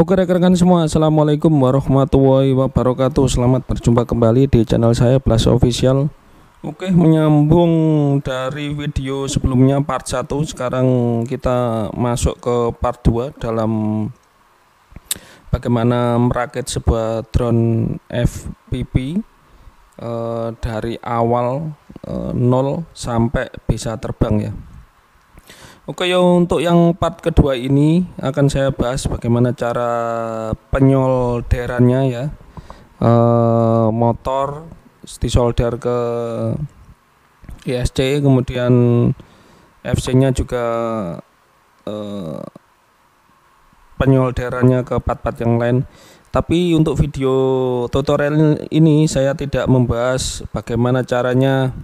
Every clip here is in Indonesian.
Oke rekan-rekan semua, assalamualaikum warahmatullahi wabarakatuh. Selamat berjumpa kembali di channel saya Blas Official. Oke, menyambung dari video sebelumnya part 1, sekarang kita masuk ke part 2 dalam bagaimana merakit sebuah drone FPV dari awal 0 sampai bisa terbang ya. Oke ya, untuk yang part kedua ini akan saya bahas bagaimana cara penyolderannya ya. Motor disolder ke ISC, kemudian FC nya juga penyolderannya ke part-part yang lain. Tapi untuk video tutorial ini saya tidak membahas bagaimana caranya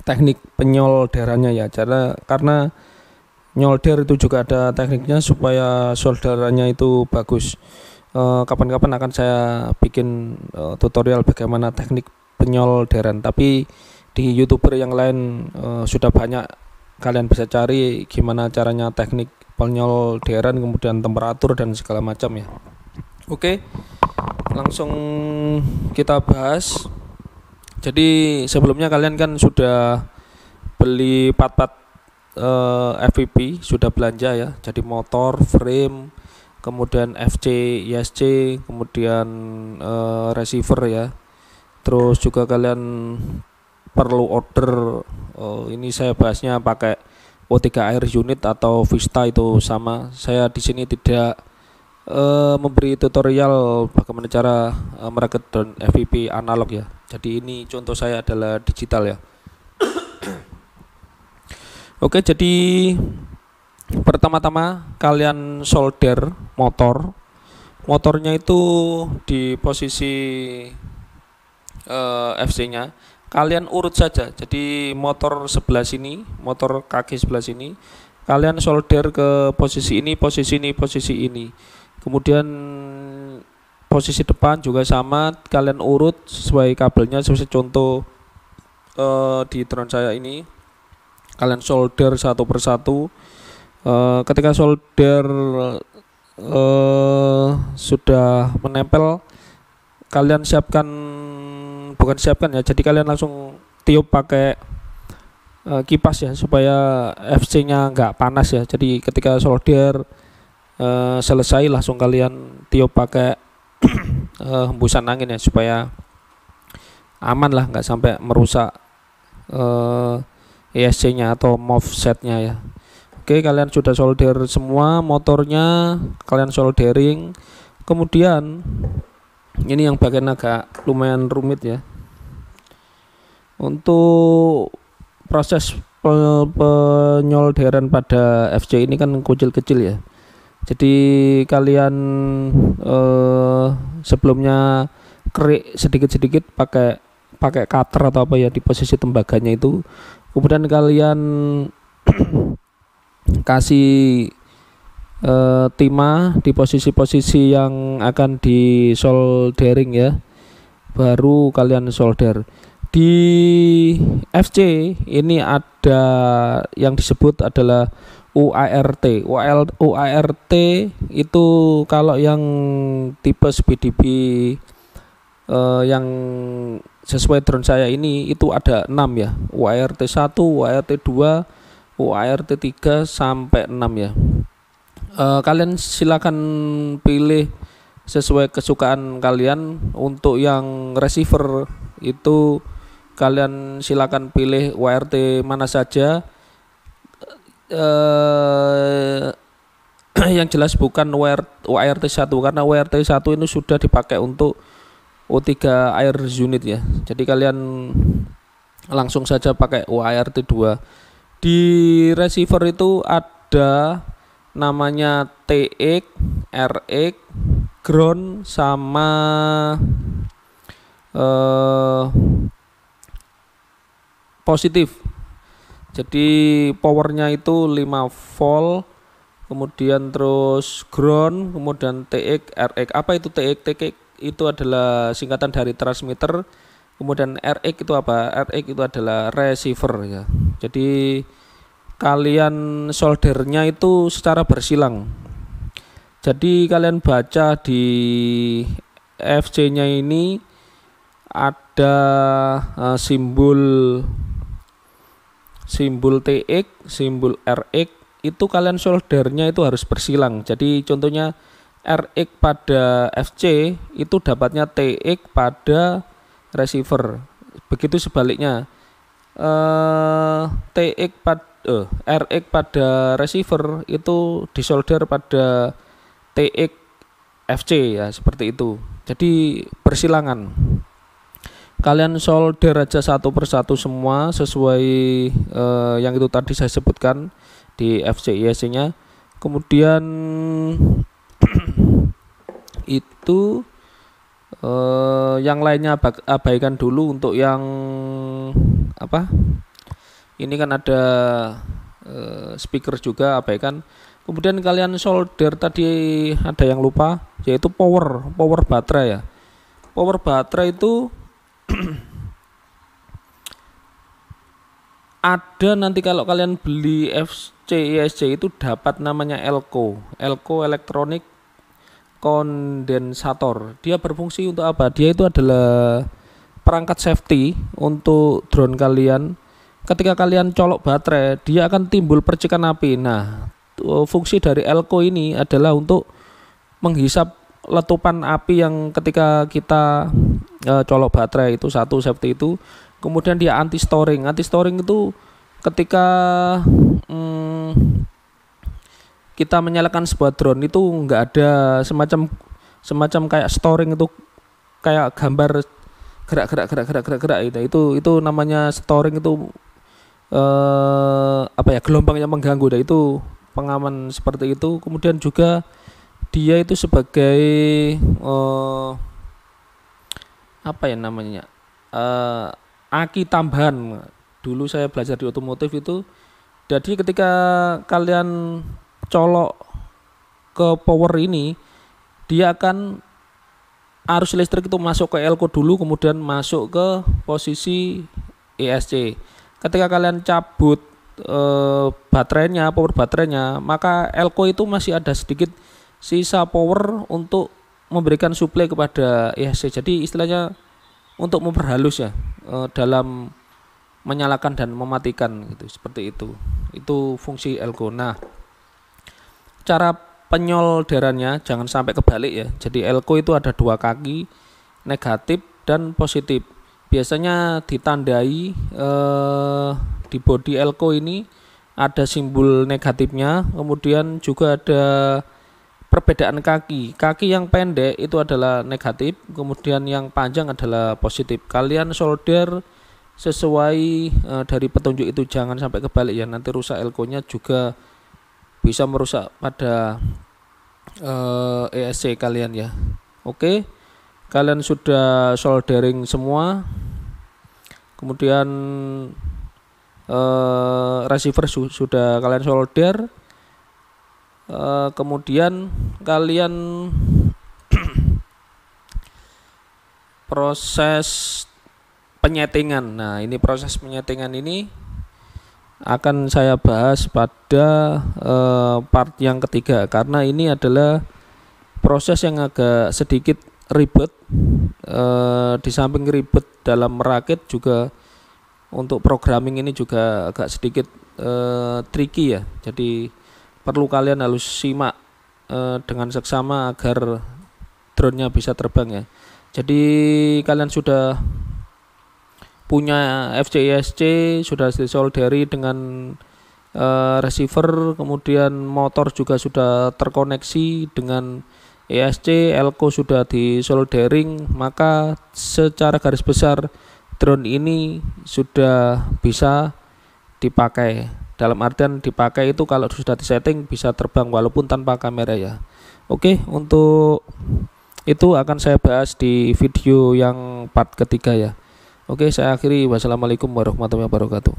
teknik penyolderannya ya, karena nyolder itu juga ada tekniknya supaya solderannya itu bagus. Kapan-kapan akan saya bikin tutorial bagaimana teknik penyolderan, tapi di YouTuber yang lain sudah banyak, kalian bisa cari gimana caranya teknik penyolderan, kemudian temperatur dan segala macam ya. Oke, langsung kita bahas. Jadi sebelumnya kalian kan sudah beli part-part FPV, sudah belanja ya, jadi motor, frame, kemudian FC, ISC, kemudian receiver ya. Terus juga kalian perlu order, ini saya bahasnya pakai O3 Air unit atau Vista, itu sama. Saya di sini tidak memberi tutorial bagaimana cara merakit drone FPV analog ya. Jadi ini contoh saya adalah digital ya. Oke, jadi pertama-tama kalian solder motornya itu di posisi FC-nya kalian urut saja. Jadi motor sebelah sini, motor kaki sebelah sini, kalian solder ke posisi ini, posisi ini, posisi ini. Kemudian posisi depan juga sama, kalian urut sesuai kabelnya, sesuai contoh di drone saya ini. Kalian solder satu persatu. Ketika solder sudah menempel, kalian bukan siapkan ya, jadi kalian langsung tiup pakai kipas ya, supaya FC nya nggak panas ya. Jadi ketika solder selesai, langsung kalian tiup pakai hembusan angin ya, supaya aman lah, nggak sampai merusak ESC nya atau MOVset-nya ya. Oke, kalian sudah solder semua motornya, kalian soldering. Kemudian ini yang bagian agak lumayan rumit ya. Untuk proses penyolderan pada FC ini kan kecil-kecil ya. Jadi kalian sebelumnya kerik sedikit-sedikit pakai cutter atau apa ya di posisi tembaganya itu. Kemudian kalian kasih timah di posisi-posisi yang akan disoldering ya, baru kalian solder. Di FC ini ada yang disebut adalah UART. UART itu kalau yang tipe SPDB yang sesuai drone saya ini itu ada 6 ya. UART 1, UART 2, UART 3 sampai 6 ya. Kalian silakan pilih sesuai kesukaan kalian. Untuk yang receiver itu kalian silakan pilih UART mana saja. Yang jelas bukan UART 1, karena UART 1 ini sudah dipakai untuk O3 Air unit ya. Jadi kalian langsung saja pakai UART 2. Di receiver itu ada namanya TX, RX, ground sama positif. Jadi powernya itu 5 volt, kemudian terus ground, kemudian TX, RX. Apa itu TX? TX itu adalah singkatan dari transmitter. Kemudian RX itu apa? RX itu adalah receiver ya. Jadi kalian soldernya itu secara bersilang. Jadi kalian baca di FC-nya ini ada simbol TX, simbol RX, itu kalian soldernya itu harus bersilang. Jadi contohnya RX pada FC itu dapatnya TX pada receiver. Begitu sebaliknya, RX pada receiver itu disolder pada TX FC ya, seperti itu. Jadi bersilangan. Kalian solder aja satu persatu semua sesuai yang itu tadi saya sebutkan di FC ISC nya. Kemudian itu yang lainnya abaikan dulu. Untuk yang apa, ini kan ada speaker juga, abaikan. Kemudian kalian solder tadi ada yang lupa, yaitu power baterai ya. Power baterai itu ada nanti kalau kalian beli FC ISC itu dapat namanya Elco Electronic Condensator. Dia berfungsi untuk apa? Dia itu adalah perangkat safety untuk drone kalian. Ketika kalian colok baterai, dia akan timbul percikan api. Nah, fungsi dari Elco ini adalah untuk menghisap letupan api yang ketika kita colok baterai, itu satu safety itu. Kemudian dia anti storing itu ketika kita menyalakan sebuah drone itu nggak ada semacam kayak storing, itu kayak gambar gerak itu namanya storing. Itu gelombang yang mengganggu. Nah, itu pengaman seperti itu. Kemudian juga dia itu sebagai aki tambahan. Dulu saya belajar di otomotif itu, jadi ketika kalian colok ke power ini, dia akan arus listrik itu masuk ke Elco dulu, kemudian masuk ke posisi ESC. Ketika kalian cabut power baterainya, maka Elco itu masih ada sedikit sisa power untuk memberikan suplai kepada ESC. Jadi istilahnya untuk memperhalus ya, dalam menyalakan dan mematikan gitu, seperti itu. Itu fungsi Elco. Nah, cara penyolderannya jangan sampai kebalik ya. Jadi Elco itu ada dua kaki, negatif dan positif. Biasanya ditandai di body Elco ini ada simbol negatifnya, kemudian juga ada perbedaan kaki. Kaki yang pendek itu adalah negatif, kemudian yang panjang adalah positif. Kalian solder sesuai dari petunjuk itu, jangan sampai kebalik ya, nanti rusak Elco-nya, juga bisa merusak pada ESC kalian ya. Oke, kalian sudah soldering semua, kemudian receiver sudah kalian solder, kemudian kalian proses penyetingan. Nah, ini proses penyetingan ini akan saya bahas pada part yang ketiga, karena ini adalah proses yang agak sedikit ribet. Di samping ribet dalam merakit, juga untuk programming ini juga agak sedikit tricky ya. Jadi perlu kalian harus simak dengan seksama agar drone-nya bisa terbang ya. Jadi kalian sudah punya FC ISC, sudah disolderi dengan receiver, kemudian motor juga sudah terkoneksi dengan ESC, Elco sudah disoldering, maka secara garis besar drone ini sudah bisa dipakai. Dalam artian dipakai itu kalau sudah disetting bisa terbang walaupun tanpa kamera ya. Oke, untuk itu akan saya bahas di video yang part ketiga ya. Oke, saya akhiri. Wassalamualaikum warahmatullahi wabarakatuh.